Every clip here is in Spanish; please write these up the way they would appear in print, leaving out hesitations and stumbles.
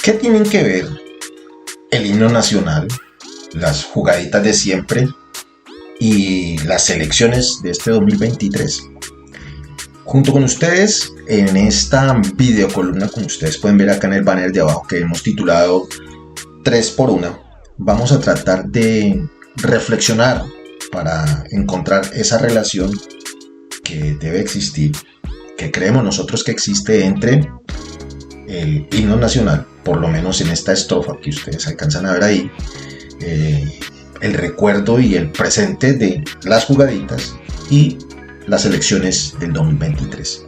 ¿Qué tienen que ver el himno nacional, las jugaditas de siempre y las elecciones de este 2023? Junto con ustedes, en esta videocolumna, como ustedes pueden ver acá en el banner de abajo que hemos titulado 3x1, vamos a tratar de reflexionar para encontrar esa relación que debe existir, que creemos nosotros que existe entre el himno nacional, por lo menos en esta estrofa que ustedes alcanzan a ver ahí, el recuerdo y el presente de las jugaditas y las elecciones del 2023.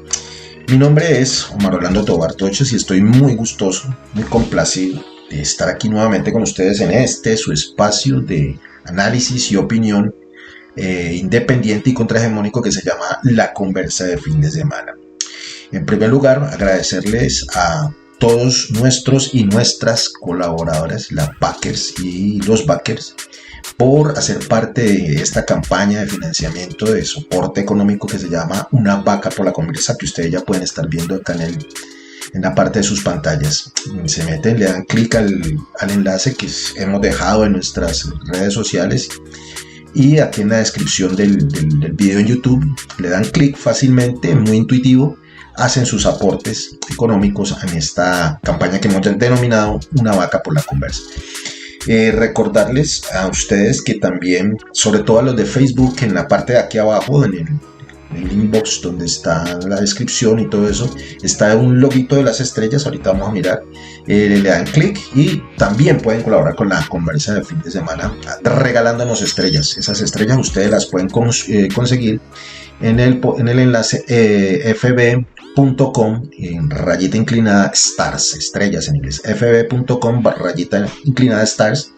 Mi nombre es Omar Orlando Tobar Toches y estoy muy gustoso, muy complacido de estar aquí nuevamente con ustedes en su espacio de análisis y opinión independiente y contrahegemónico que se llama La Conversa de Fin de Semana. En primer lugar, agradecerles a todos nuestros y nuestras colaboradoras, las backers y los backers, por hacer parte de esta campaña de financiamiento de soporte económico que se llama Una Vaca por la Conversa, que ustedes ya pueden estar viendo acá en la parte de sus pantallas. Se meten, le dan clic al enlace que hemos dejado en nuestras redes sociales y aquí en la descripción del video en YouTube. Le dan clic fácilmente, muy intuitivo, hacen sus aportes económicos en esta campaña que hemos denominado Una Vaca por la Conversa. Recordarles a ustedes que también, sobre todo a los de Facebook, en la parte de aquí abajo, en el inbox donde está la descripción y todo eso, está un loguito de las estrellas. Ahorita vamos a mirar, le dan clic y también pueden colaborar con la conversa de fin de semana regalándonos estrellas. Esas estrellas ustedes las pueden conseguir en el enlace fb.com rayita inclinada stars, estrellas en inglés, fb.com rayita inclinada stars,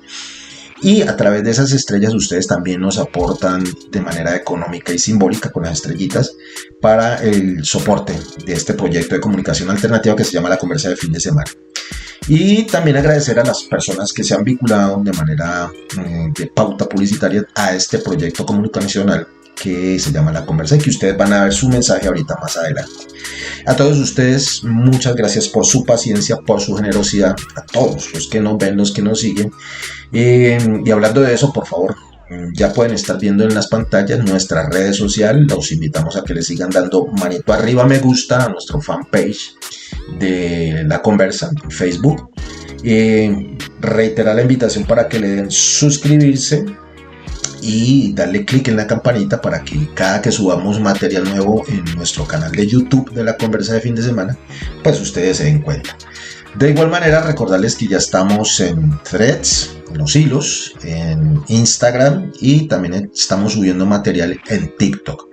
y a través de esas estrellas ustedes también nos aportan de manera económica y simbólica con las estrellitas para el soporte de este proyecto de comunicación alternativa que se llama La Conversa de Fin de Semana. Y también agradecer a las personas que se han vinculado de manera de pauta publicitaria a este proyecto comunicacional que se llama La Conversa y que ustedes van a ver su mensaje ahorita más adelante. A todos ustedes, muchas gracias por su paciencia, por su generosidad, a todos los que nos ven, los que nos siguen. Y hablando de eso, por favor, ya pueden estar viendo en las pantallas nuestras redes sociales. Los invitamos a que le sigan dando manito arriba, me gusta a nuestro fanpage de La Conversa en Facebook. Reiterar la invitación para que le den suscribirse y darle clic en la campanita para que cada que subamos material nuevo en nuestro canal de YouTube de La Conversa de Fin de Semana, pues ustedes se den cuenta. De igual manera, recordarles que ya estamos en Threads, en los hilos, en Instagram, y también estamos subiendo material en TikTok.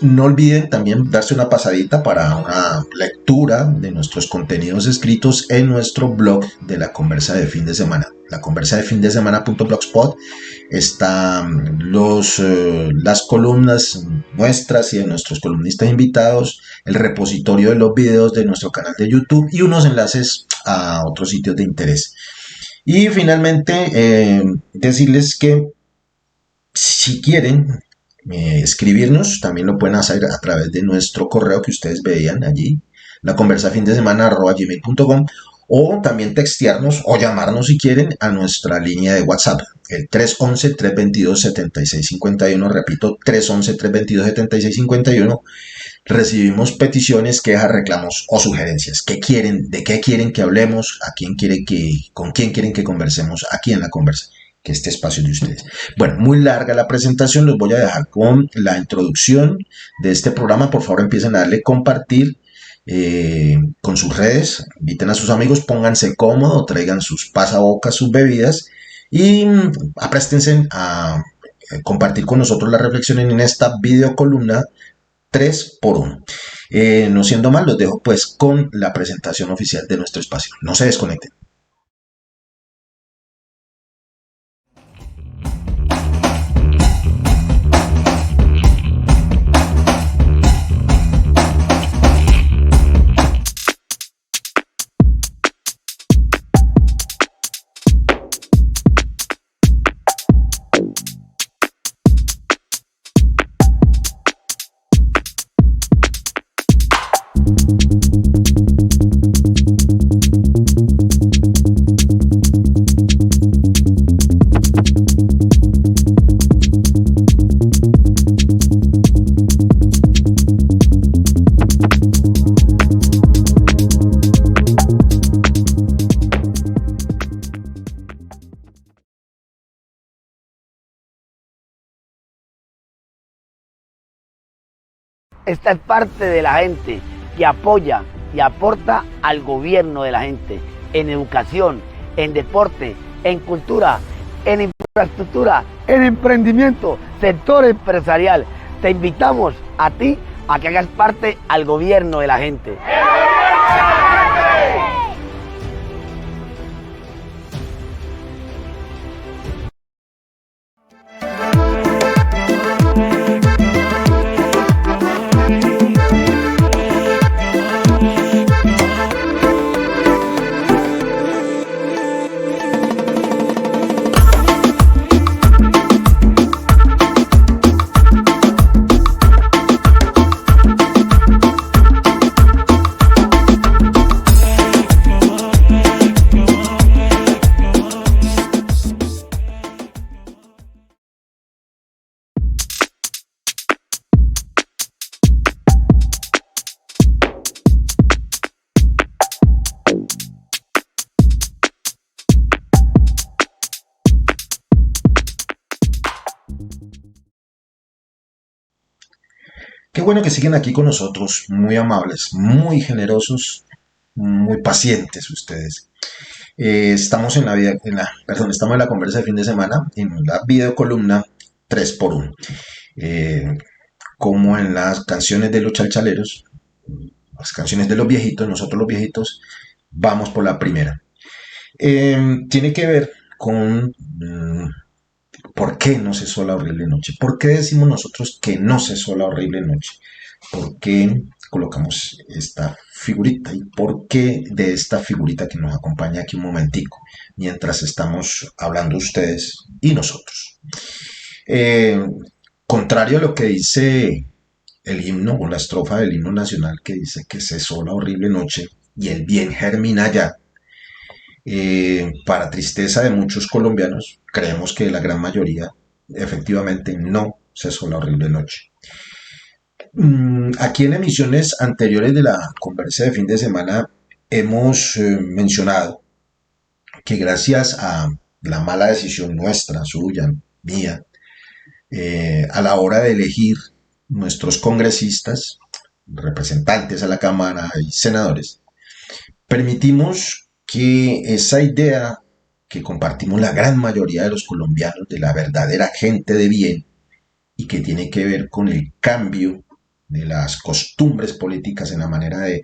No olviden también darse una pasadita para una lectura de nuestros contenidos escritos en nuestro blog de La Conversa de Fin de Semana. La Conversa de Fin de Semana.blogspot están las columnas nuestras y de nuestros columnistas invitados, el repositorio de los videos de nuestro canal de YouTube y unos enlaces a otros sitios de interés. Y finalmente decirles que si quieren escribirnos, también lo pueden hacer a través de nuestro correo que ustedes veían allí, laconversafindessemana@gmail.com, o también textearnos o llamarnos si quieren a nuestra línea de WhatsApp, el 311-322-7651, repito, 311-322-7651. Recibimos peticiones, quejas, reclamos o sugerencias. ¿Qué quieren? ¿De qué quieren que hablemos? ¿Con quién quieren que conversemos aquí en La Conversa? Que este espacio de ustedes. Bueno, muy larga la presentación, los voy a dejar con la introducción de este programa. Por favor, empiecen a darle compartir con sus redes, inviten a sus amigos, pónganse cómodos, traigan sus pasabocas, sus bebidas y apréstense a compartir con nosotros la reflexión en esta videocolumna 3x1. No siendo más, los dejo pues con la presentación oficial de nuestro espacio. No se desconecten. Esta es parte de la gente que apoya y aporta al gobierno de la gente en educación, en deporte, en cultura, en infraestructura, en emprendimiento, sector empresarial. Te invitamos a ti a que hagas parte al gobierno de la gente. Qué bueno que siguen aquí con nosotros, muy amables, muy generosos, muy pacientes ustedes. Estamos estamos en la conversa de fin de semana, en la videocolumna 3x1. Como en las canciones de los chalchaleros, las canciones de los viejitos, nosotros los viejitos, vamos por la primera. Tiene que ver con por qué no cesó la horrible noche. ¿Por qué decimos nosotros que no cesó la horrible noche? ¿Por qué colocamos esta figurita? ¿Y por qué de esta figurita que nos acompaña aquí un momentico? Mientras estamos hablando ustedes y nosotros. Eh, Contrario a lo que dice el himno o la estrofa del himno nacional que dice que cesó la horrible noche y el bien germina ya, para tristeza de muchos colombianos, creemos que la gran mayoría efectivamente no cesó la horrible noche. Aquí en emisiones anteriores de la conversa de fin de semana hemos mencionado que gracias a la mala decisión nuestra, suya, mía, a la hora de elegir nuestros congresistas, representantes a la Cámara y senadores, permitimos que esa idea que compartimos la gran mayoría de los colombianos de la verdadera gente de bien y que tiene que ver con el cambio de las costumbres políticas en la manera de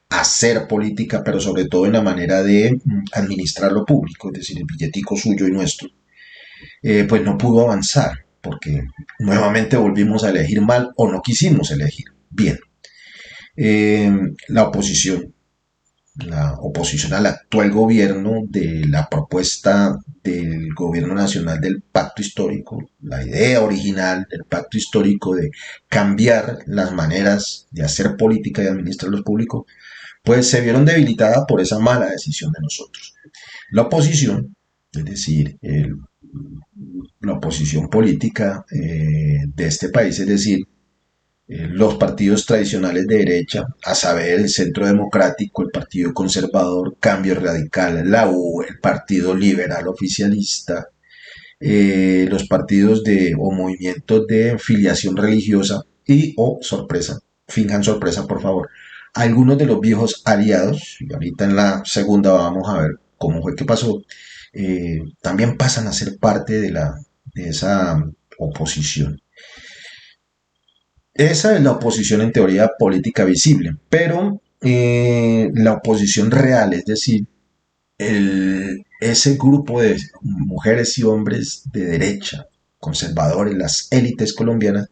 hacer política, pero sobre todo en la manera de administrar lo público, es decir, el billetico suyo y nuestro, pues no pudo avanzar, porque nuevamente volvimos a elegir mal o no quisimos elegir bien. Eh, la oposición la oposición al actual gobierno de la propuesta del gobierno nacional del pacto histórico, la idea original del pacto histórico de cambiar las maneras de hacer política y administrar los públicos, pues se vieron debilitadas por esa mala decisión de nosotros. La oposición, es decir, la oposición política de este país, es decir, los partidos tradicionales de derecha, a saber, el Centro Democrático, el Partido Conservador, Cambio Radical, la U, el Partido Liberal Oficialista, los partidos o movimientos de filiación religiosa y, sorpresa, finjan sorpresa por favor, algunos de los viejos aliados, y ahorita en la segunda vamos a ver cómo fue que pasó, también pasan a ser parte de esa oposición. Esa es la oposición en teoría política visible, pero la oposición real, es decir, ese grupo de mujeres y hombres de derecha, conservadores, las élites colombianas,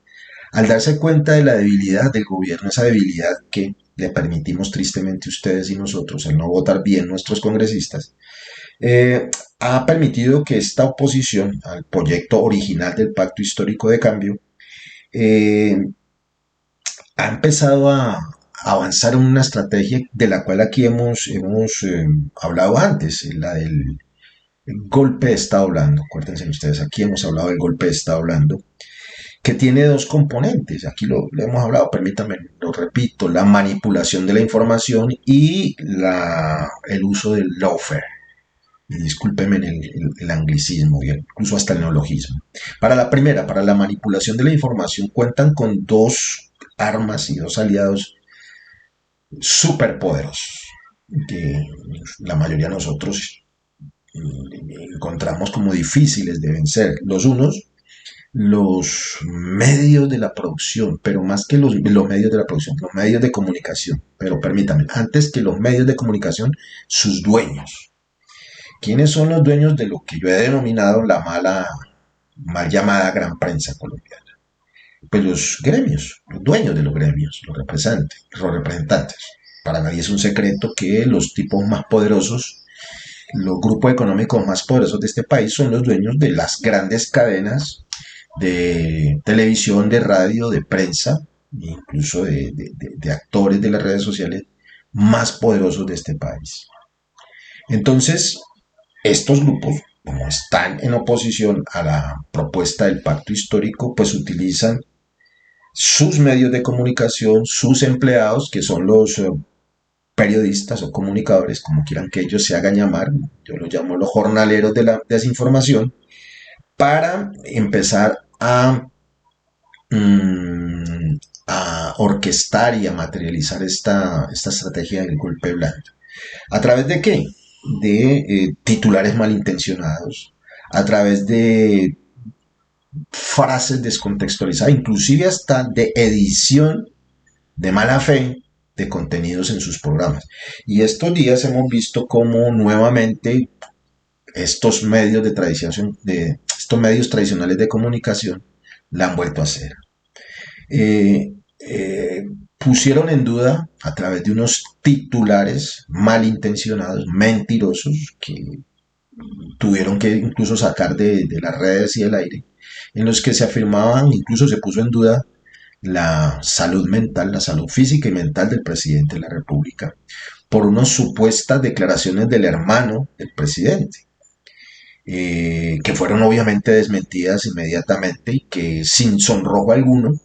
al darse cuenta de la debilidad del gobierno, esa debilidad que le permitimos tristemente ustedes y nosotros, el no votar bien nuestros congresistas, ha permitido que esta oposición al proyecto original del Pacto Histórico de Cambio eh, ha empezado a avanzar en una estrategia de la cual aquí hemos hablado antes, la del golpe de Estado blando. Acuérdense ustedes, aquí hemos hablado del golpe de Estado blando, que tiene dos componentes. Aquí lo hemos hablado, permítanme, lo repito, la manipulación de la información y el uso del lawfare. Y discúlpenme el anglicismo, incluso hasta el neologismo. Para la primera, para la manipulación de la información, cuentan con dos armas y dos aliados superpoderosos que la mayoría de nosotros encontramos como difíciles de vencer. Los unos, los medios de la producción, pero más que los medios de la producción, los medios de comunicación. Pero permítame, antes que los medios de comunicación, sus dueños. ¿Quiénes son los dueños de lo que yo he denominado la mal llamada gran prensa colombiana? Pues los gremios, los dueños de los gremios, los representantes. Para nadie es un secreto que los tipos más poderosos, los grupos económicos más poderosos de este país son los dueños de las grandes cadenas de televisión, de radio, de prensa, incluso de actores de las redes sociales más poderosos de este país. Entonces, estos grupos, como están en oposición a la propuesta del pacto histórico, pues utilizan sus medios de comunicación, sus empleados, que son los periodistas o comunicadores, como quieran que ellos se hagan llamar, yo los llamo los jornaleros de la desinformación, para empezar a orquestar y a materializar esta estrategia del golpe blando. ¿A través de qué? De titulares malintencionados, a través de frases descontextualizadas, inclusive hasta de edición de mala fe de contenidos en sus programas. Y estos días hemos visto cómo nuevamente estos medios estos medios tradicionales de comunicación la han vuelto a hacer. Pusieron en duda a través de unos titulares malintencionados, mentirosos, que tuvieron que incluso sacar de las redes y del aire, en los que se afirmaban, incluso se puso en duda la salud mental, la salud física y mental del presidente de la República, por unas supuestas declaraciones del hermano del presidente, que fueron obviamente desmentidas inmediatamente y que sin sonrojo alguno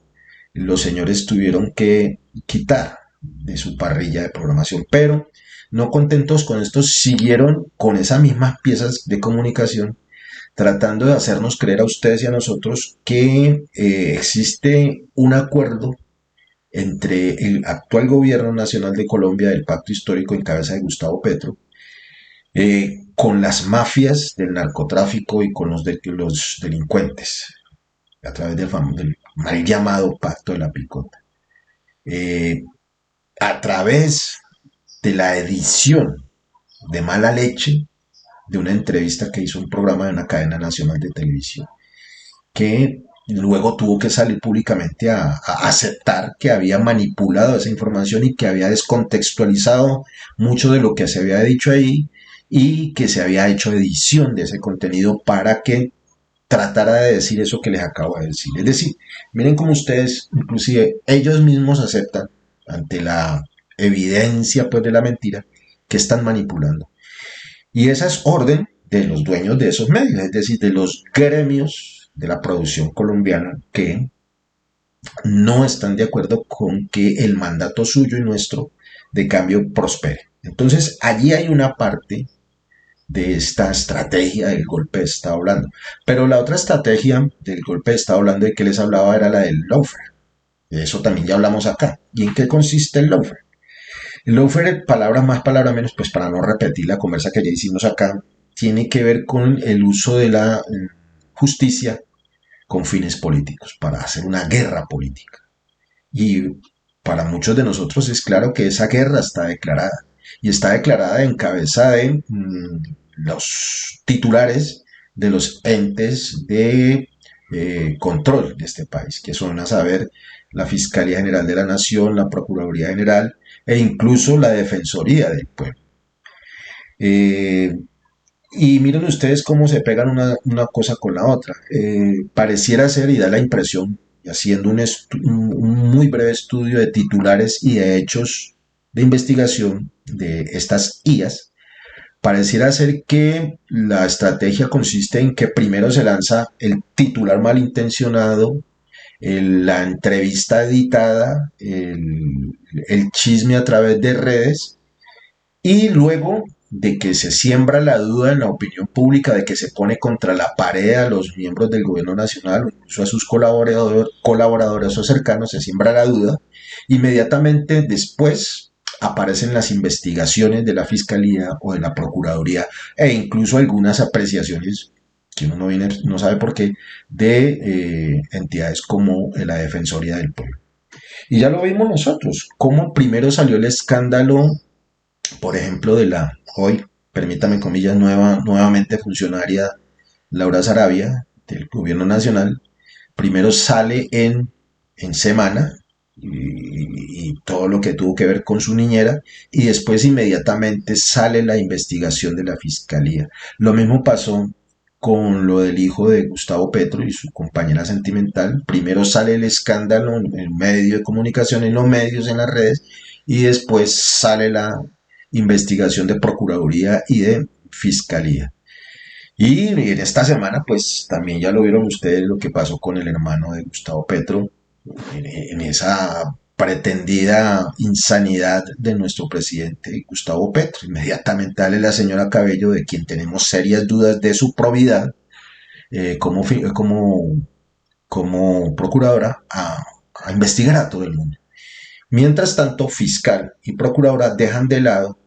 los señores tuvieron que quitar de su parrilla de programación. Pero no contentos con esto, siguieron con esas mismas piezas de comunicación tratando de hacernos creer a ustedes y a nosotros que existe un acuerdo entre el actual gobierno nacional de Colombia del pacto histórico en cabeza de Gustavo Petro, con las mafias del narcotráfico y con los delincuentes, a través del mal llamado pacto de la picota. A través de la edición de mala leche de una entrevista que hizo un programa de una cadena nacional de televisión, que luego tuvo que salir públicamente a aceptar que había manipulado esa información y que había descontextualizado mucho de lo que se había dicho ahí y que se había hecho edición de ese contenido para que tratara de decir eso que les acabo de decir. Es decir, miren cómo ustedes, inclusive ellos mismos aceptan ante la evidencia pues de la mentira que están manipulando. Y esa es orden de los dueños de esos medios, es decir, de los gremios de la producción colombiana que no están de acuerdo con que el mandato suyo y nuestro de cambio prospere. Entonces, allí hay una parte de esta estrategia del golpe de Estado blando. Pero la otra estrategia del golpe de Estado blando de que les hablaba era la del lawfare. De eso también ya hablamos acá. ¿Y en qué consiste el lawfare? El lawfare, palabra más, palabra menos, pues para no repetir la conversa que ya hicimos acá, tiene que ver con el uso de la justicia con fines políticos, para hacer una guerra política. Y para muchos de nosotros es claro que esa guerra está declarada. Y está declarada en cabeza de los titulares de los entes de control de este país, que son a saber la Fiscalía General de la Nación, la Procuraduría General e incluso la Defensoría del Pueblo. Y miren ustedes cómo se pegan una cosa con la otra. Pareciera ser y da la impresión, haciendo un muy breve estudio de titulares y de hechos de investigación de estas IAs, pareciera ser que la estrategia consiste en que primero se lanza el titular malintencionado, la entrevista editada, el chisme a través de redes, y luego de que se siembra la duda en la opinión pública, de que se pone contra la pared a los miembros del gobierno nacional o incluso a sus colaboradores o cercanos, se siembra la duda, inmediatamente después aparecen las investigaciones de la Fiscalía o de la Procuraduría e incluso algunas apreciaciones que uno no sabe por qué, de entidades como la Defensoría del Pueblo. Y ya lo vimos nosotros, cómo primero salió el escándalo, por ejemplo, de la hoy, permítame comillas, nuevamente funcionaria Laura Sarabia, del gobierno nacional. Primero sale en Semana y todo lo que tuvo que ver con su niñera, y después inmediatamente sale la investigación de la Fiscalía. Lo mismo pasó con lo del hijo de Gustavo Petro y su compañera sentimental. Primero sale el escándalo en el medio de comunicación, en los medios, en las redes, y después sale la investigación de Procuraduría y de Fiscalía. Y en esta semana, pues también ya lo vieron ustedes lo que pasó con el hermano de Gustavo Petro, en esa pretendida insanidad de nuestro presidente Gustavo Petro. Inmediatamente sale la señora Cabello, de quien tenemos serias dudas de su probidad como procuradora, a investigar a todo el mundo. Mientras tanto, fiscal y procuradora dejan de lado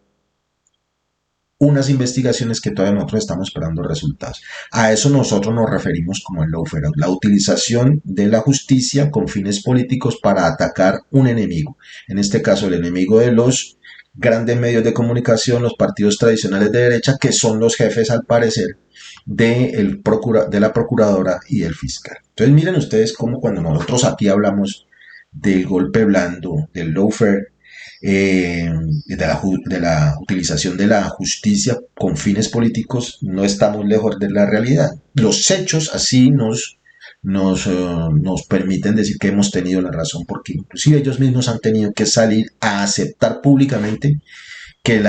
unas investigaciones que todavía nosotros estamos esperando resultados. A eso nosotros nos referimos como el lawfare, la utilización de la justicia con fines políticos para atacar un enemigo. En este caso, el enemigo de los grandes medios de comunicación, los partidos tradicionales de derecha, que son los jefes, al parecer, de la procuradora y del fiscal. Entonces miren ustedes cómo cuando nosotros aquí hablamos del golpe blando, del lawfare, de la utilización de la justicia con fines políticos, no estamos lejos de la realidad. Los hechos así nos permiten decir que hemos tenido la razón, porque inclusive ellos mismos han tenido que salir a aceptar públicamente que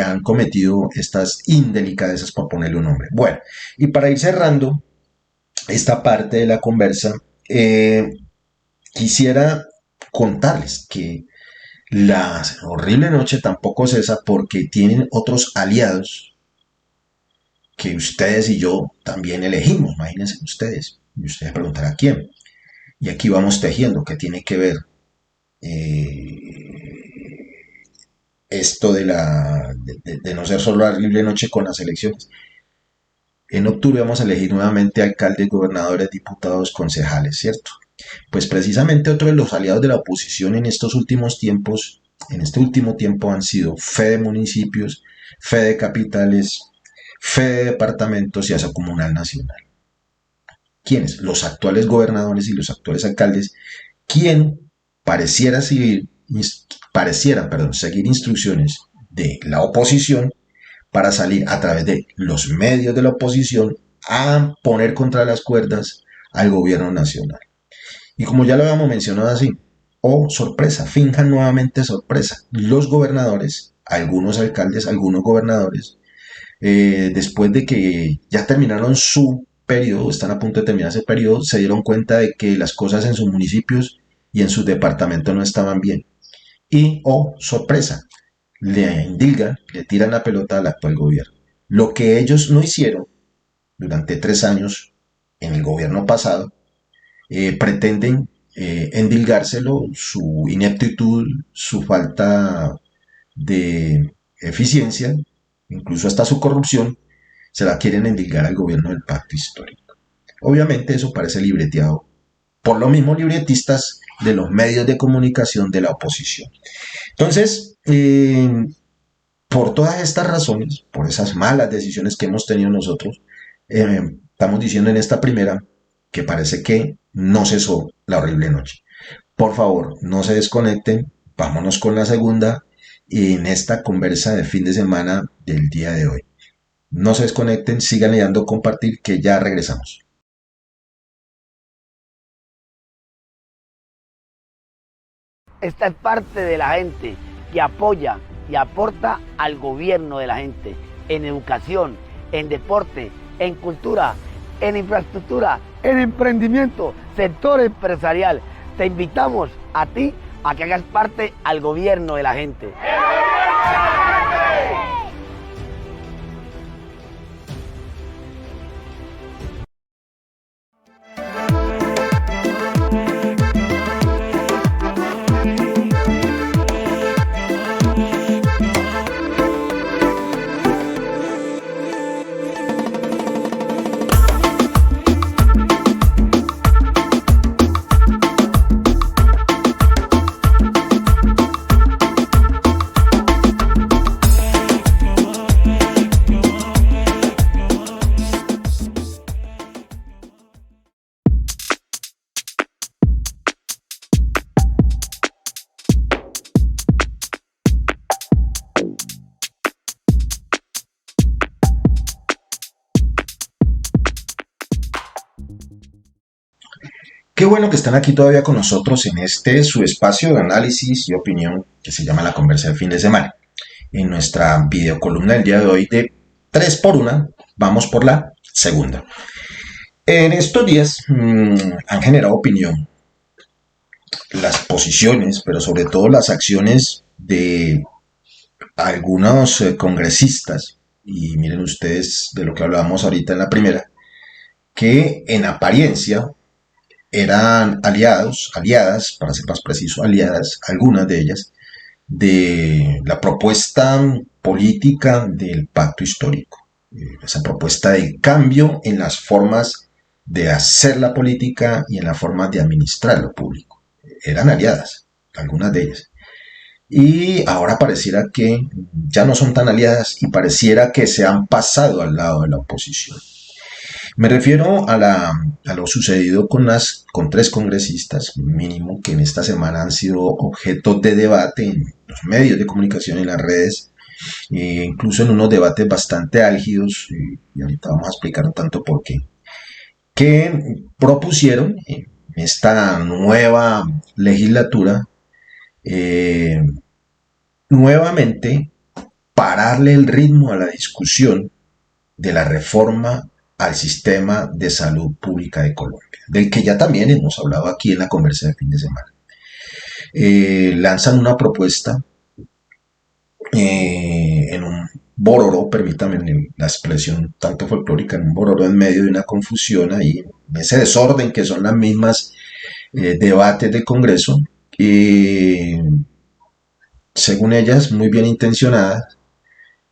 han cometido estas indelicadezas, por ponerle un nombre. Bueno, y para ir cerrando esta parte de la conversa, quisiera contarles que la horrible noche tampoco cesa, porque tienen otros aliados que ustedes y yo también elegimos. Imagínense ustedes. Y ustedes preguntarán quién. Y aquí vamos tejiendo qué tiene que ver esto de no ser solo la horrible noche con las elecciones. En octubre vamos a elegir nuevamente alcaldes, gobernadores, diputados, concejales, ¿cierto? Pues precisamente otro de los aliados de la oposición en estos últimos tiempos, en este último tiempo, han sido fe de municipios, fe de capitales, fe de departamentos y hasta comunal nacional. ¿Quiénes? Los actuales gobernadores y los actuales alcaldes, quien parecieran seguir instrucciones de la oposición para salir a través de los medios de la oposición a poner contra las cuerdas al gobierno nacional. Y como ya lo habíamos mencionado así, sorpresa, finjan nuevamente sorpresa. Los gobernadores, algunos alcaldes, algunos gobernadores, después de que ya terminaron su periodo, están a punto de terminar ese periodo, se dieron cuenta de que las cosas en sus municipios y en sus departamentos no estaban bien. Y, sorpresa, le indilgan, le tiran la pelota al actual gobierno. Lo que ellos no hicieron durante 3 años en el gobierno pasado, pretenden endilgárselo, su ineptitud, su falta de eficiencia, incluso hasta su corrupción, se la quieren endilgar al gobierno del pacto histórico. Obviamente eso parece libreteado por los mismos libretistas de los medios de comunicación de la oposición. Entonces, por todas estas razones, por esas malas decisiones que hemos tenido nosotros, estamos diciendo en esta primera que parece que no cesó la horrible noche. Por favor, no se desconecten, vámonos con la segunda y en esta conversa de fin de semana del día de hoy. No se desconecten, sigan le dando compartir, que ya regresamos. Esta es parte de la gente que apoya y aporta al gobierno de la gente en educación, en deporte, en cultura, en infraestructura, en emprendimiento, sector empresarial. Te invitamos a ti a que hagas parte al gobierno de la gente. Qué bueno que están aquí todavía con nosotros en este su espacio de análisis y opinión que se llama La Conversa del Fin de Semana. En nuestra videocolumna del día de hoy de 3 por 1, vamos por la segunda. En estos días han generado opinión las posiciones, pero sobre todo las acciones de algunos congresistas, y miren ustedes de lo que hablábamos ahorita en la primera, que en apariencia eran aliadas, para ser más preciso, aliadas, algunas de ellas, de la propuesta política del pacto histórico, esa propuesta de cambio en las formas de hacer la política y en la forma de administrar lo público. Eran aliadas, algunas de ellas. Y ahora pareciera que ya no son tan aliadas y pareciera que se han pasado al lado de la oposición. Me refiero a lo sucedido con 3 congresistas mínimo que en esta semana han sido objeto de debate en los medios de comunicación, en las redes, incluso en unos debates bastante álgidos, y ahorita vamos a explicar un tanto por qué, que propusieron en esta nueva legislatura nuevamente pararle el ritmo a la discusión de la reforma al sistema de salud pública de Colombia, del que ya también hemos hablado aquí en la conversa de fin de semana. Lanzan una propuesta en un bororo, permítanme la expresión tanto folclórica, en un bororo en medio de una confusión ahí, en ese desorden que son las mismas debates del Congreso, según ellas muy bien intencionadas,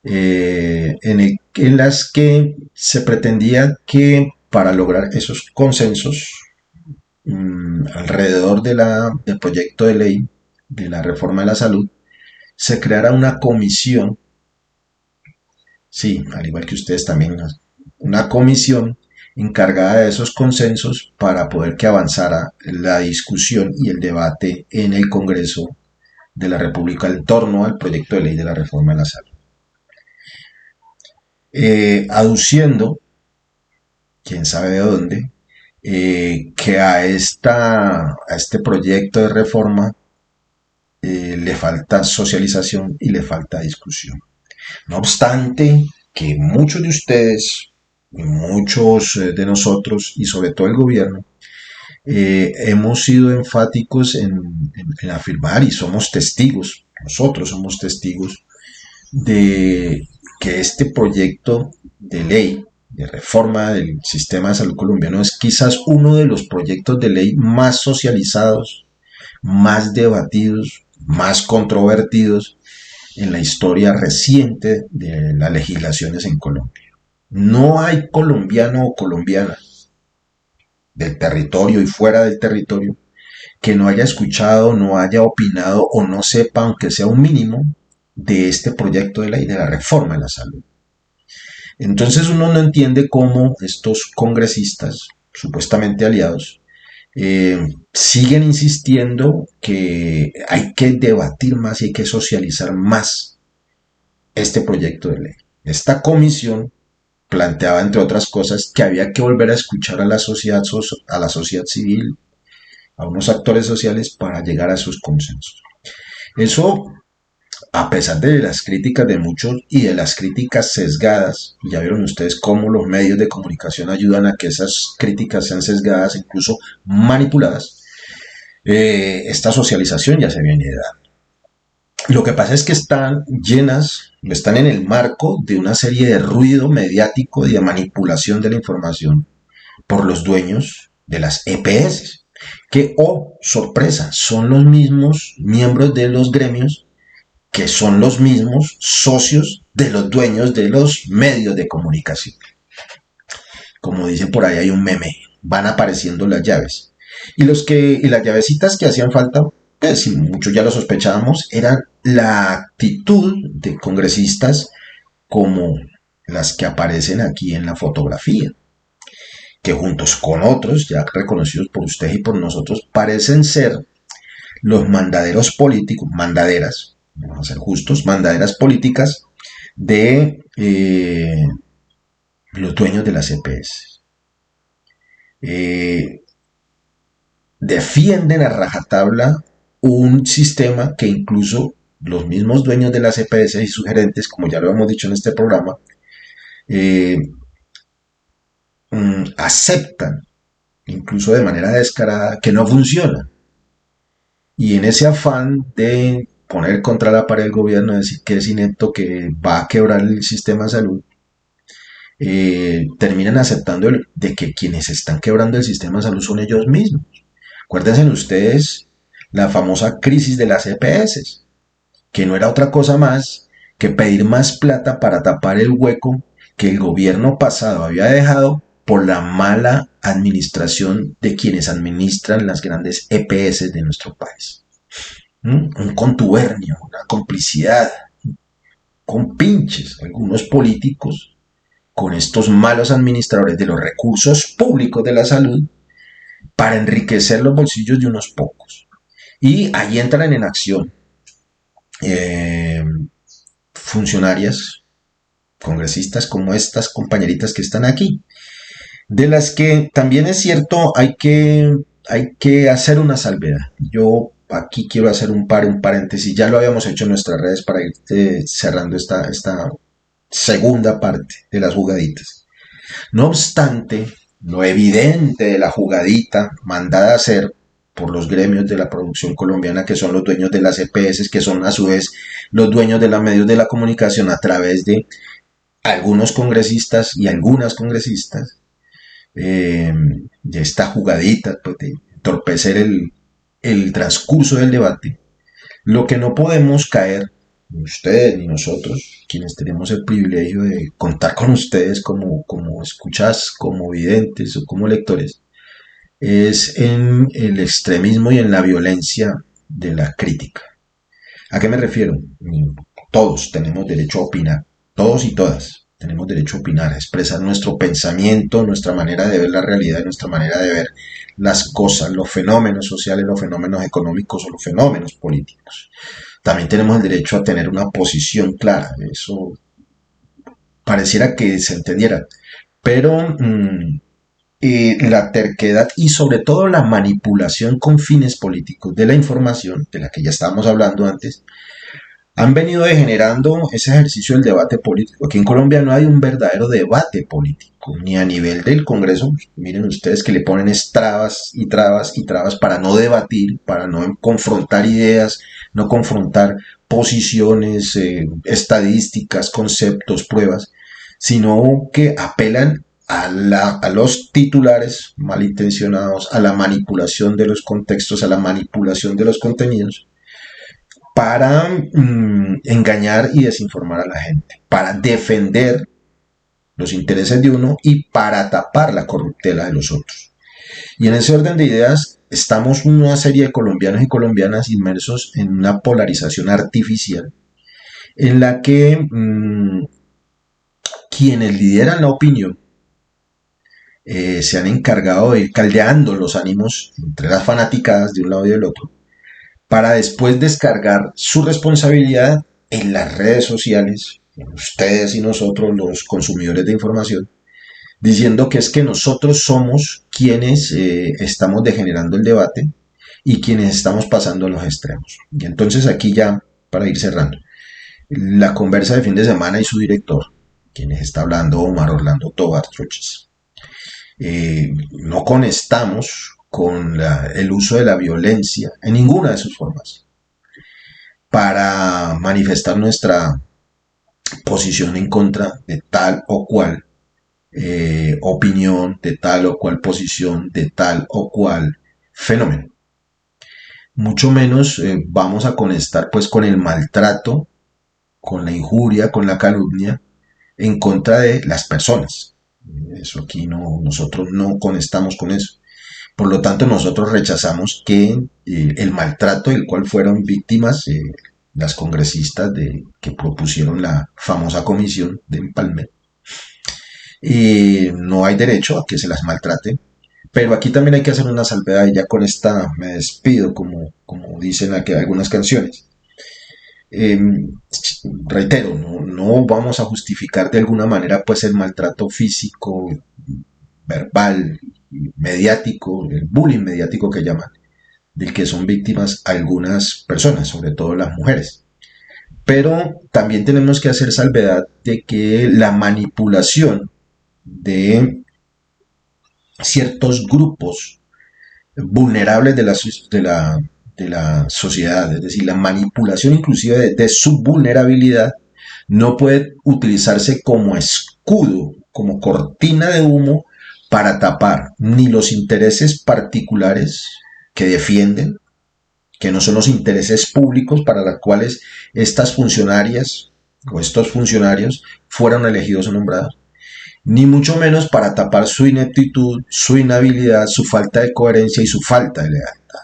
en las que se pretendía que para lograr esos consensos alrededor del proyecto de ley de la reforma de la salud, se creara una comisión, sí, al igual que ustedes también, una comisión encargada de esos consensos para poder que avanzara la discusión y el debate en el Congreso de la República en torno al proyecto de ley de la reforma de la salud. Aduciendo, quién sabe de dónde, que a este proyecto de reforma le falta socialización y le falta discusión. No obstante, que muchos de ustedes y muchos de nosotros y sobre todo el gobierno hemos sido enfáticos en afirmar y somos testigos, nosotros somos testigos de que este proyecto de ley de reforma del sistema de salud colombiano es quizás uno de los proyectos de ley más socializados, más debatidos, más controvertidos en la historia reciente de las legislaciones en Colombia. No hay colombiano o colombiana del territorio y fuera del territorio que no haya escuchado, no haya opinado o no sepa, aunque sea un mínimo, de este proyecto de ley de la reforma de la salud. Entonces uno no entiende cómo estos congresistas, supuestamente aliados, siguen insistiendo que hay que debatir más y hay que socializar más este proyecto de ley. Esta comisión planteaba, entre otras cosas, que había que volver a escuchar a la sociedad civil, a unos actores sociales para llegar a esos consensos. Eso, a pesar de las críticas de muchos y de las críticas sesgadas, ya vieron ustedes cómo los medios de comunicación ayudan a que esas críticas sean sesgadas, incluso manipuladas, esta socialización ya se viene dando. Lo que pasa es que están en el marco de una serie de ruido mediático y de manipulación de la información por los dueños de las EPS, que, oh sorpresa, son los mismos miembros de los gremios que son los mismos socios de los dueños de los medios de comunicación. Como dicen por ahí, hay un meme, van apareciendo las llaves. Y las llavecitas que hacían falta, pues, y muchos ya lo sospechábamos, eran la actitud de congresistas como las que aparecen aquí en la fotografía, que juntos con otros, ya reconocidos por ustedes y por nosotros, parecen ser los mandaderos políticos, mandaderas, vamos a ser justos, mandaderas políticas de los dueños de las EPS. defienden a rajatabla un sistema que incluso los mismos dueños de las EPS y sus gerentes, como ya lo hemos dicho en este programa, eh, aceptan, incluso de manera descarada, que no funciona. Y en ese afán de poner contra la pared el gobierno, decir que es inepto, que va a quebrar el sistema de salud, terminan aceptando de que quienes están quebrando el sistema de salud son ellos mismos. Acuérdense ustedes la famosa crisis de las EPS, que no era otra cosa más que pedir más plata para tapar el hueco que el gobierno pasado había dejado por la mala administración de quienes administran las grandes EPS de nuestro país. Un contubernio, una complicidad con pinches, algunos políticos, con estos malos administradores de los recursos públicos de la salud para enriquecer los bolsillos de unos pocos. Y ahí entran en acción funcionarias, congresistas como estas compañeritas que están aquí, de las que también es cierto hay que hacer una salvedad. Yo aquí quiero hacer un paréntesis, ya lo habíamos hecho en nuestras redes para ir cerrando esta segunda parte de las jugaditas. No obstante, lo evidente de la jugadita mandada a hacer por los gremios de la producción colombiana, que son los dueños de las EPS, que son a su vez los dueños de los medios de la comunicación a través de algunos congresistas y algunas congresistas, de esta jugadita, pues, de entorpecer el transcurso del debate. Lo que no podemos caer, ni ustedes ni nosotros, quienes tenemos el privilegio de contar con ustedes como escuchas, como videntes o como lectores, es en el extremismo y en la violencia de la crítica. ¿A qué me refiero? Todos tenemos derecho a opinar, todos y todas tenemos derecho a opinar, a expresar nuestro pensamiento, nuestra manera de ver la realidad, nuestra manera de ver las cosas, los fenómenos sociales, los fenómenos económicos o los fenómenos políticos. También tenemos el derecho a tener una posición clara, eso pareciera que se entendiera, pero la terquedad y sobre todo la manipulación con fines políticos de la información, de la que ya estábamos hablando antes, han venido degenerando ese ejercicio del debate político. Aquí en Colombia no hay un verdadero debate político, ni a nivel del Congreso. Miren ustedes que le ponen trabas y trabas y trabas para no debatir, para no confrontar ideas, no confrontar posiciones, estadísticas, conceptos, pruebas, sino que apelan a los titulares malintencionados, a la manipulación de los contextos, a la manipulación de los contenidos, para engañar y desinformar a la gente, para defender los intereses de uno y para tapar la corruptela de los otros. Y en ese orden de ideas estamos una serie de colombianos y colombianas inmersos en una polarización artificial en la que quienes lideran la opinión se han encargado de ir caldeando los ánimos entre las fanaticadas de un lado y del otro, para después descargar su responsabilidad en las redes sociales, en ustedes y nosotros, los consumidores de información, diciendo que es que nosotros somos quienes estamos degenerando el debate y quienes estamos pasando a los extremos. Y entonces aquí ya, para ir cerrando, la conversa de fin de semana y su director, quienes está hablando Omar Orlando Tobar Troches, no conectamos con el uso de la violencia en ninguna de sus formas para manifestar nuestra posición en contra de tal o cual opinión, de tal o cual posición, de tal o cual fenómeno. Mucho menos vamos a conectar pues con el maltrato, con la injuria, con la calumnia en contra de las personas. Eso aquí nosotros no conectamos con eso. Por lo tanto, nosotros rechazamos que el maltrato del cual fueron víctimas las congresistas que propusieron la famosa comisión de Empalme, no hay derecho a que se las maltrate. Pero aquí también hay que hacer una salvedad, y ya con esta me despido, como dicen aquí algunas canciones. Reitero, no vamos a justificar de alguna manera pues el maltrato físico, verbal mediático, el bullying mediático que llaman, del que son víctimas algunas personas, sobre todo las mujeres. Pero también tenemos que hacer salvedad de que la manipulación de ciertos grupos vulnerables de la sociedad, es decir, la manipulación inclusive de su vulnerabilidad, no puede utilizarse como escudo, como cortina de humo para tapar ni los intereses particulares que defienden, que no son los intereses públicos para los cuales estas funcionarias o estos funcionarios fueron elegidos o nombrados, ni mucho menos para tapar su ineptitud, su inhabilidad, su falta de coherencia y su falta de lealtad.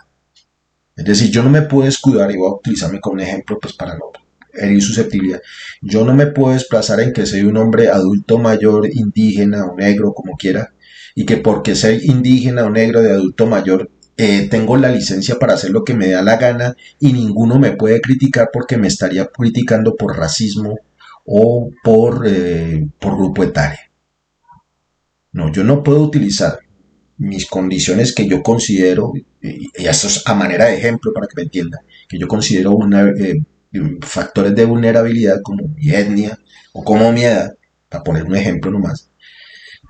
Es decir, yo no me puedo escudar, y voy a utilizarme como un ejemplo pues para no herir susceptibilidad, yo no me puedo desplazar en que soy un hombre adulto mayor, indígena o negro, como quiera, y que porque soy indígena o negro de adulto mayor, tengo la licencia para hacer lo que me da la gana y ninguno me puede criticar porque me estaría criticando por racismo o por grupo etario. No, yo no puedo utilizar mis condiciones que yo considero, y esto es a manera de ejemplo para que me entiendan, que yo considero factores de vulnerabilidad como mi etnia o como mi edad, para poner un ejemplo nomás,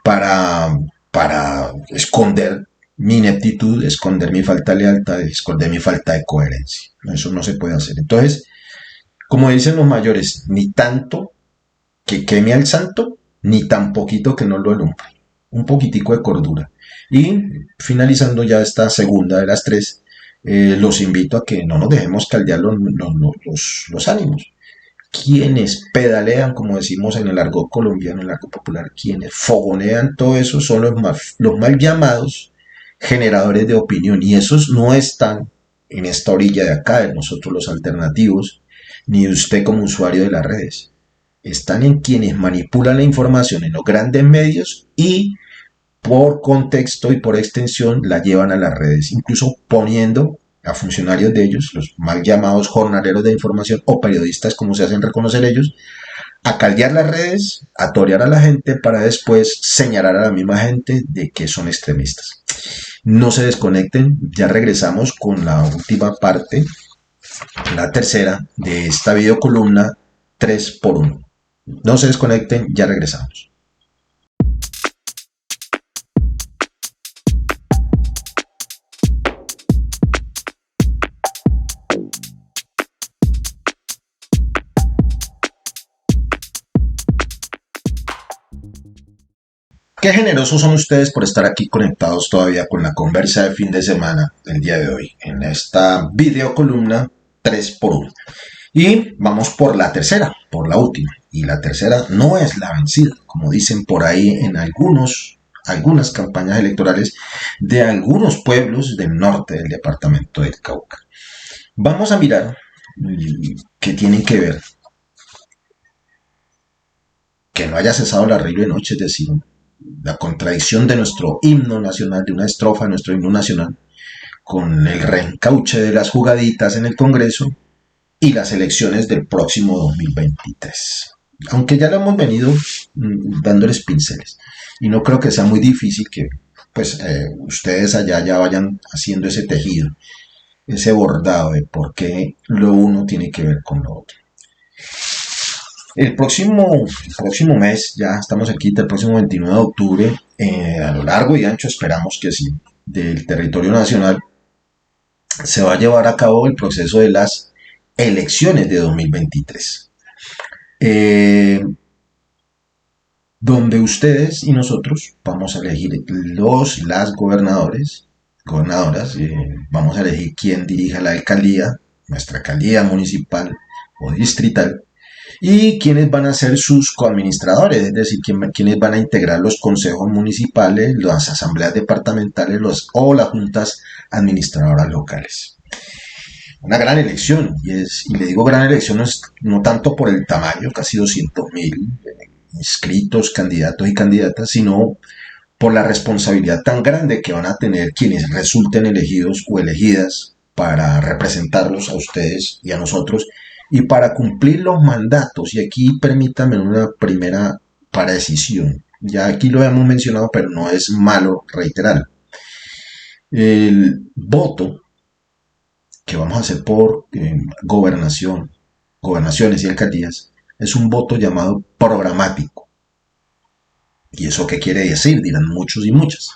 para esconder mi ineptitud, esconder mi falta de lealtad, esconder mi falta de coherencia. Eso no se puede hacer. Entonces, como dicen los mayores, ni tanto que queme al santo, ni tan poquito que no lo alumbre. Un poquitico de cordura. Y finalizando ya esta segunda de las tres, los invito a que no nos dejemos caldear los ánimos. Quienes pedalean, como decimos en el argot colombiano, en el argot popular, quienes fogonean todo eso son los mal llamados generadores de opinión, y esos no están en esta orilla de acá, de nosotros los alternativos, ni de usted como usuario de las redes. Están en quienes manipulan la información en los grandes medios y por contexto y por extensión la llevan a las redes, incluso poniendo a funcionarios de ellos, los mal llamados jornaleros de información o periodistas, como se hacen reconocer ellos, a caldear las redes, a torear a la gente para después señalar a la misma gente de que son extremistas. No se desconecten, ya regresamos con la última parte, la tercera de esta videocolumna 3x1. No se desconecten, ya regresamos. Qué generosos son ustedes por estar aquí conectados todavía con la conversa de fin de semana del día de hoy, en esta videocolumna 3x1. Y vamos por la tercera, por la última. Y la tercera no es la vencida, como dicen por ahí en algunas campañas electorales de algunos pueblos del norte del departamento del Cauca. Vamos a mirar qué tienen que ver que no haya cesado el arreglo de noche, es decir, la contradicción de nuestro himno nacional, de una estrofa de nuestro himno nacional, con el reencauche de las jugaditas en el Congreso y las elecciones del próximo 2023. Aunque ya lo hemos venido dándoles pinceles. Y no creo que sea muy difícil que ustedes allá ya vayan haciendo ese tejido, ese bordado de por qué lo uno tiene que ver con lo otro. El próximo mes, ya estamos aquí, el próximo 29 de octubre, a lo largo y ancho, esperamos que sí, del territorio nacional, se va a llevar a cabo el proceso de las elecciones de 2023. Donde ustedes y nosotros vamos a elegir las gobernadoras, vamos a elegir quién dirija la alcaldía, nuestra alcaldía municipal o distrital, y quiénes van a ser sus coadministradores, es decir, quiénes van a integrar los consejos municipales, las asambleas departamentales o las juntas administradoras locales. Una gran elección, y le digo gran elección no tanto por el tamaño, casi 200.000 inscritos, candidatos y candidatas, sino por la responsabilidad tan grande que van a tener quienes resulten elegidos o elegidas para representarlos a ustedes y a nosotros, y para cumplir los mandatos. Y aquí permítanme una primera precisión. Ya aquí lo hemos mencionado, pero no es malo reiterar. El voto que vamos a hacer por gobernaciones y alcaldías, es un voto llamado programático. ¿Y eso qué quiere decir? Dirán muchos y muchas.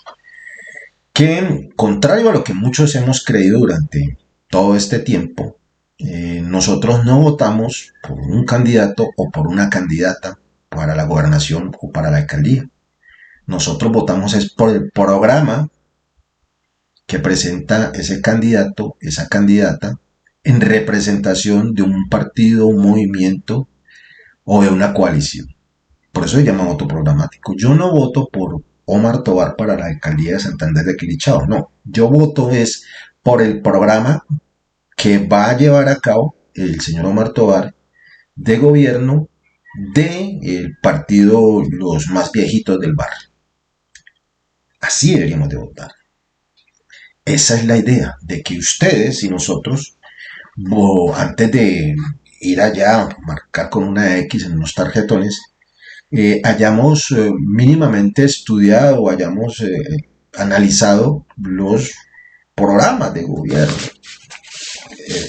Que, contrario a lo que muchos hemos creído durante todo este tiempo, nosotros no votamos por un candidato o por una candidata para la gobernación o para la alcaldía. Nosotros votamos es por el programa que presenta ese candidato, esa candidata, en representación de un partido, un movimiento o de una coalición. Por eso se llama voto programático. Yo no voto por Omar Tobar para la alcaldía de Santander de Quilichao, no. Yo voto es por el programa que va a llevar a cabo el señor Omar Tobar de gobierno del partido los más viejitos del barrio. Así deberíamos de votar. Esa es la idea, de que ustedes y nosotros, antes de ir allá, marcar con una X en unos tarjetones, hayamos mínimamente estudiado o hayamos analizado los programas de gobierno,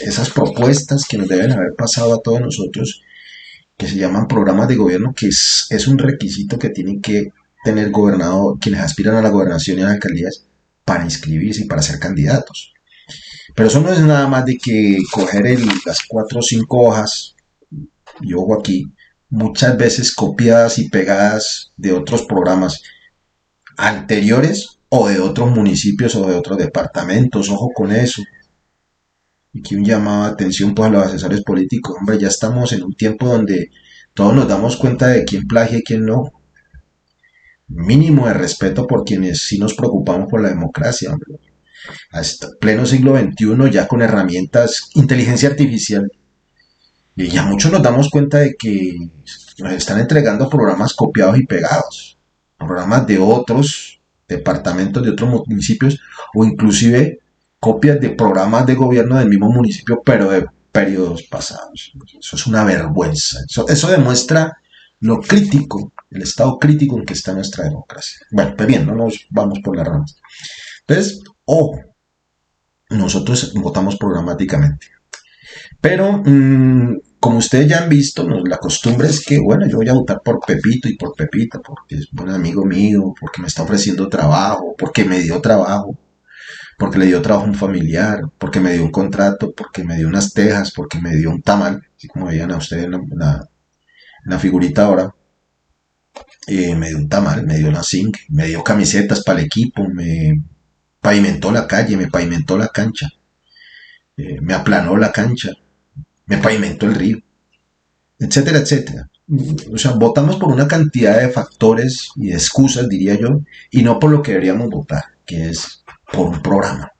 esas propuestas que nos deben haber pasado a todos nosotros, que se llaman programas de gobierno, que es un requisito que tienen que tener gobernado quienes aspiran a la gobernación y a las alcaldías para inscribirse y para ser candidatos. Pero eso no es nada más de que coger las 4 o 5 hojas, y ojo aquí, muchas veces copiadas y pegadas de otros programas anteriores o de otros municipios o de otros departamentos, ojo con eso. Y que un llamado de atención pues a los asesores políticos, hombre, ya estamos en un tiempo donde todos nos damos cuenta de quién plagia y quién no. Mínimo de respeto por quienes sí nos preocupamos por la democracia, hombre. Hasta pleno siglo XXI, ya con herramientas, inteligencia artificial, y ya muchos nos damos cuenta de que nos están entregando programas copiados y pegados, programas de otros departamentos, de otros municipios, o inclusive copias de programas de gobierno del mismo municipio, pero de periodos pasados. Eso es una vergüenza. Eso demuestra lo crítico, el estado crítico en que está nuestra democracia. Bueno, pues bien, no nos vamos por las ramas. Entonces, ojo, nosotros votamos programáticamente. Pero, como ustedes ya han visto, la costumbre es que, bueno, yo voy a votar por Pepito y por Pepita, porque es buen amigo mío, porque me está ofreciendo trabajo, porque me dio trabajo, porque le dio trabajo a un familiar, porque me dio un contrato, porque me dio unas tejas, porque me dio un tamal, así como veían a ustedes en la figurita ahora. Me dio un tamal, me dio una zinc, me dio camisetas para el equipo, me pavimentó la calle, me pavimentó la cancha, me aplanó la cancha, me pavimentó el río, etcétera, etcétera. O sea, votamos por una cantidad de factores y de excusas, diría yo, y no por lo que deberíamos votar, que es por un programa.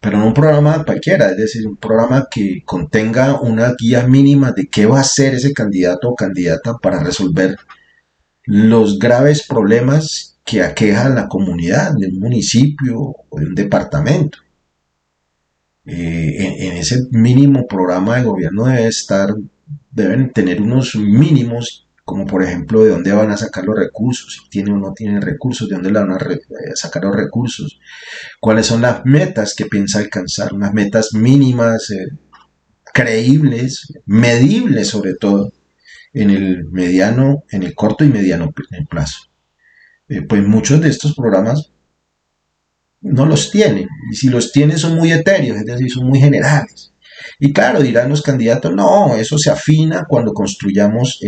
Pero no un programa cualquiera, es decir, un programa que contenga una guía mínima de qué va a hacer ese candidato o candidata para resolver los graves problemas que aquejan la comunidad de un municipio o de un departamento. En ese mínimo programa de gobierno deben tener unos mínimos, como por ejemplo de dónde van a sacar los recursos, si tienen o no tienen recursos, de dónde le van a sacar los recursos, cuáles son las metas que piensa alcanzar, unas metas mínimas, creíbles, medibles sobre todo, en el corto y mediano plazo. Pues muchos de estos programas no los tienen, y si los tienen son muy etéreos, es decir, son muy generales. Y claro, dirán los candidatos, no, eso se afina cuando construyamos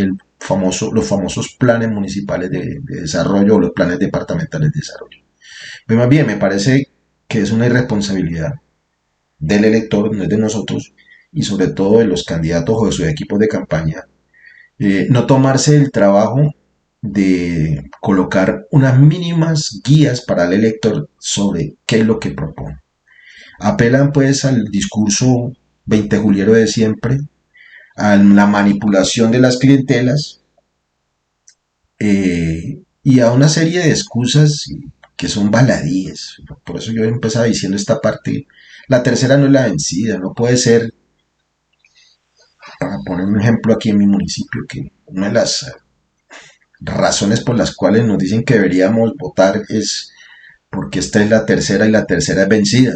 los famosos planes municipales de desarrollo o los planes departamentales de desarrollo. Pero más bien, me parece que es una irresponsabilidad del elector, no es de nosotros, y sobre todo de los candidatos o de sus equipos de campaña, no tomarse el trabajo de colocar unas mínimas guías para el elector sobre qué es lo que propone. Apelan pues al discurso 20 juliero de siempre, a la manipulación de las clientelas, y a una serie de excusas que son baladíes. Por eso yo empezaba diciendo esta parte, la tercera no es la vencida, no puede ser, para poner un ejemplo aquí en mi municipio, que una de las razones por las cuales nos dicen que deberíamos votar es porque esta es la tercera y la tercera es vencida.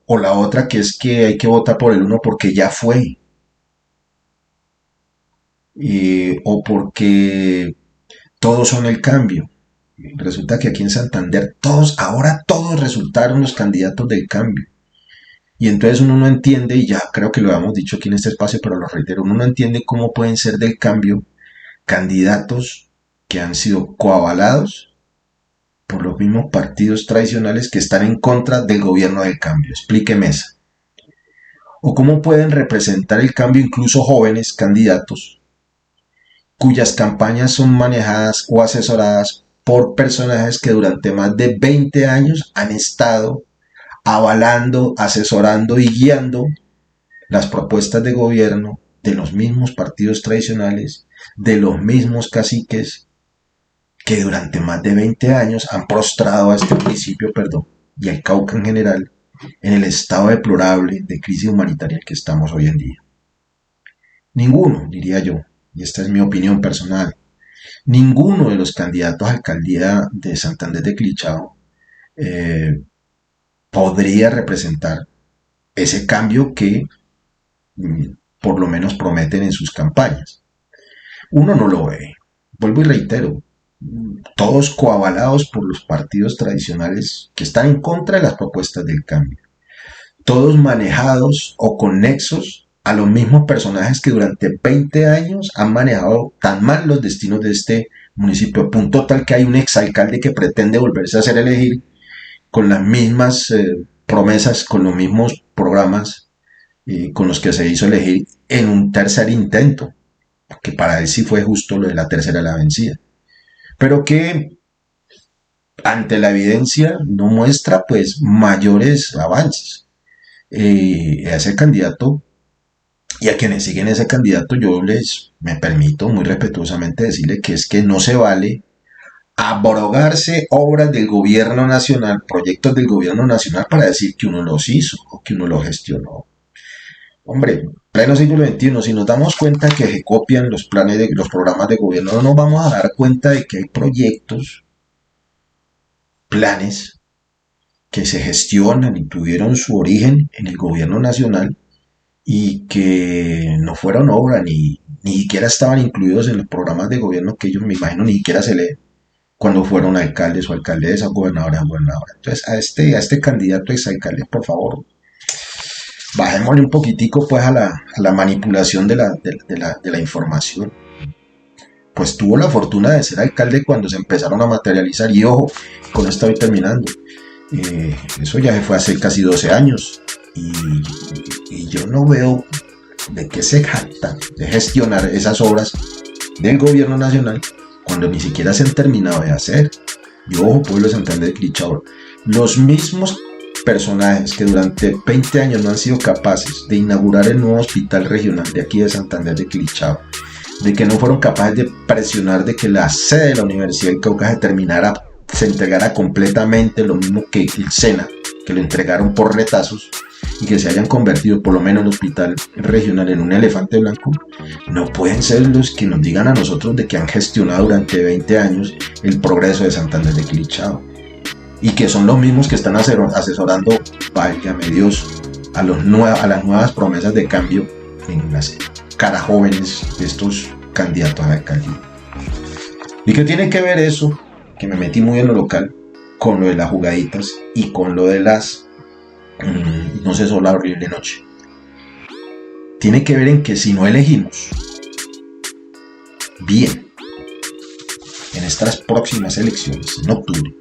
O la otra que es que hay que votar por el uno porque ya fue. O porque todos son el cambio. Resulta que aquí en Santander ahora todos resultaron los candidatos del cambio. Y entonces uno no entiende, y ya creo que lo habíamos dicho aquí en este espacio, pero lo reitero, uno no entiende cómo pueden ser del cambio candidatos que han sido coavalados por los mismos partidos tradicionales que están en contra del gobierno del cambio. Explíqueme eso. O cómo pueden representar el cambio incluso jóvenes candidatos cuyas campañas son manejadas o asesoradas por personajes que durante más de 20 años han estado avalando, asesorando y guiando las propuestas de gobierno de los mismos partidos tradicionales, de los mismos caciques que durante más de 20 años han prostrado a este municipio, y al Cauca en general, en el estado deplorable de crisis humanitaria en el que estamos hoy en día. Ninguno, diría yo, y esta es mi opinión personal, ninguno de los candidatos a alcaldía de Santander de Quilichao podría representar ese cambio que por lo menos prometen en sus campañas. Uno no lo ve. Vuelvo y reitero, todos coavalados por los partidos tradicionales que están en contra de las propuestas del cambio. Todos manejados o con nexos a los mismos personajes que durante 20 años han manejado tan mal los destinos de este municipio, a punto tal que hay un exalcalde que pretende volverse a hacer elegir con las mismas promesas, con los mismos programas con los que se hizo elegir en un tercer intento, que para él sí fue justo lo de la tercera la vencida, pero que ante la evidencia no muestra pues mayores avances. A ese candidato y a quienes siguen ese candidato yo me permito muy respetuosamente decirle que es que no se vale abrogarse obras del gobierno nacional, proyectos del gobierno nacional para decir que uno los hizo o que uno los gestionó. Hombre, pleno siglo XXI, si nos damos cuenta que se copian los programas de gobierno, no nos vamos a dar cuenta de que hay proyectos, planes que se gestionan y tuvieron su origen en el gobierno nacional y que no fueron obra ni siquiera estaban incluidos en los programas de gobierno que ellos, me imagino, ni siquiera se leen cuando fueron alcaldes o alcaldesas, gobernadores o gobernadoras. Entonces a este candidato a exalcalde, por favor, bajémosle un poquitico pues a la manipulación de la información. Pues tuvo la fortuna de ser alcalde cuando se empezaron a materializar, y ojo, con esto voy terminando, eso ya fue hace casi 12 años, y yo no veo de qué se jacta de gestionar esas obras del gobierno nacional cuando ni siquiera se han terminado de hacer. Y ojo, pueblo de Santander de Quilichao, los mismos personajes que durante 20 años no han sido capaces de inaugurar el nuevo hospital regional de aquí de Santander de Quilichao, de que no fueron capaces de presionar de que la sede de la Universidad del Cauca se entregara completamente, lo mismo que el SENA, que lo entregaron por retazos, y que se hayan convertido por lo menos el hospital regional en un elefante blanco, no pueden ser los que nos digan a nosotros de que han gestionado durante 20 años el progreso de Santander de Quilichao, y que son los mismos que están asesorando, válgame Dios, a las nuevas promesas de cambio en las caras jóvenes de estos candidatos a la alcaldía. ¿Y qué tiene que ver eso, que me metí muy en lo local, con lo de las jugaditas y con lo de las no sé, la horrible noche? Tiene que ver en que si no elegimos bien en estas próximas elecciones, en octubre,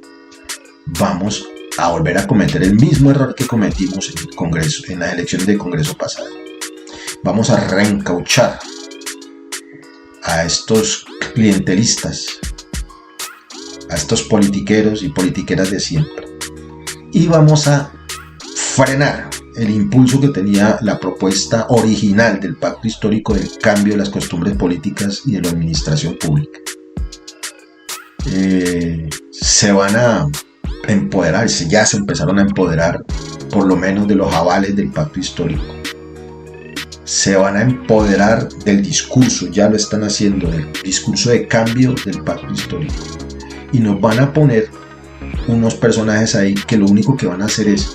vamos a volver a cometer el mismo error que cometimos en el Congreso, en las elecciones del Congreso pasado. Vamos a reencauchar a estos clientelistas, a estos politiqueros y politiqueras de siempre, y vamos a frenar el impulso que tenía la propuesta original del pacto histórico del cambio de las costumbres políticas y de la administración pública. Se van a empoderar, ya se empezaron a empoderar por lo menos de los avales del pacto histórico. Se van a empoderar del discurso, ya lo están haciendo, del discurso de cambio del pacto histórico. y nos van a poner unos personajes ahí que lo único que van a hacer es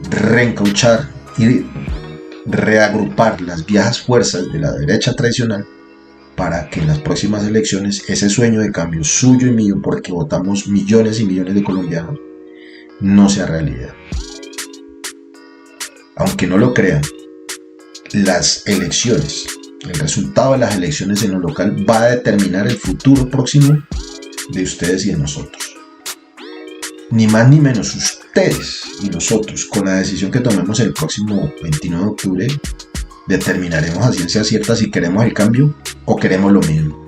reencauchar y reagrupar las viejas fuerzas de la derecha tradicional para que en las próximas elecciones ese sueño de cambio suyo y mío, porque votamos millones y millones de colombianos, no sea realidad. Aunque no lo crean, las elecciones, el resultado de las elecciones en lo local va a determinar el futuro próximo de ustedes y de nosotros. Ni más ni menos, ustedes y nosotros, con la decisión que tomemos el próximo 29 de octubre, determinaremos a ciencia cierta si queremos el cambio o queremos lo mismo.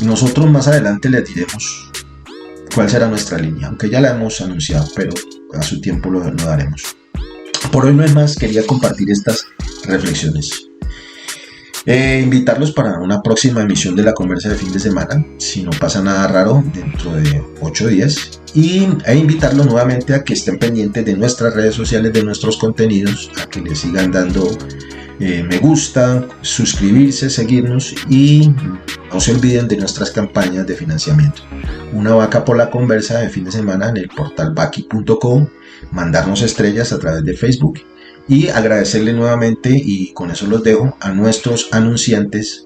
Nosotros más adelante les diremos cuál será nuestra línea, aunque ya la hemos anunciado, pero a su tiempo lo daremos. Por hoy no es más, quería compartir estas reflexiones. Invitarlos para una próxima emisión de la conversa de fin de semana, si no pasa nada raro, dentro de 8 días. E invitarlos nuevamente a que estén pendientes de nuestras redes sociales, de nuestros contenidos, a que les sigan dando me gusta, suscribirse, seguirnos y no se olviden de nuestras campañas de financiamiento. Una vaca por la conversa de fin de semana en el portal baki.com, mandarnos estrellas a través de Facebook y agradecerle nuevamente, y con eso los dejo, a nuestros anunciantes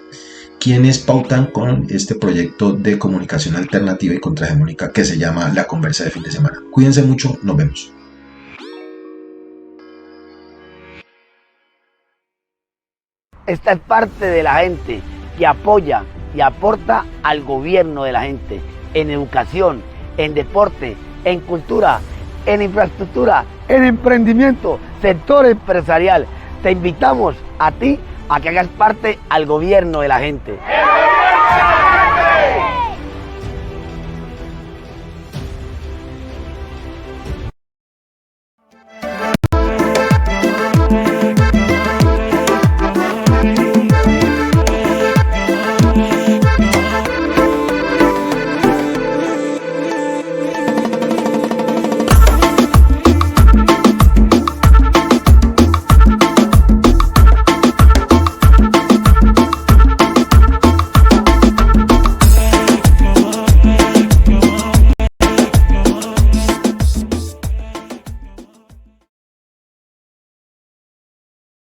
quienes pautan con este proyecto de comunicación alternativa y contrahegemónica que se llama La Conversa de Fin de Semana. Cuídense mucho, nos vemos. Esta es parte de la gente que apoya y aporta al gobierno de la gente en educación, en deporte, en cultura, en infraestructura, en emprendimiento, sector empresarial. Te invitamos a ti a que hagas parte al gobierno de la gente.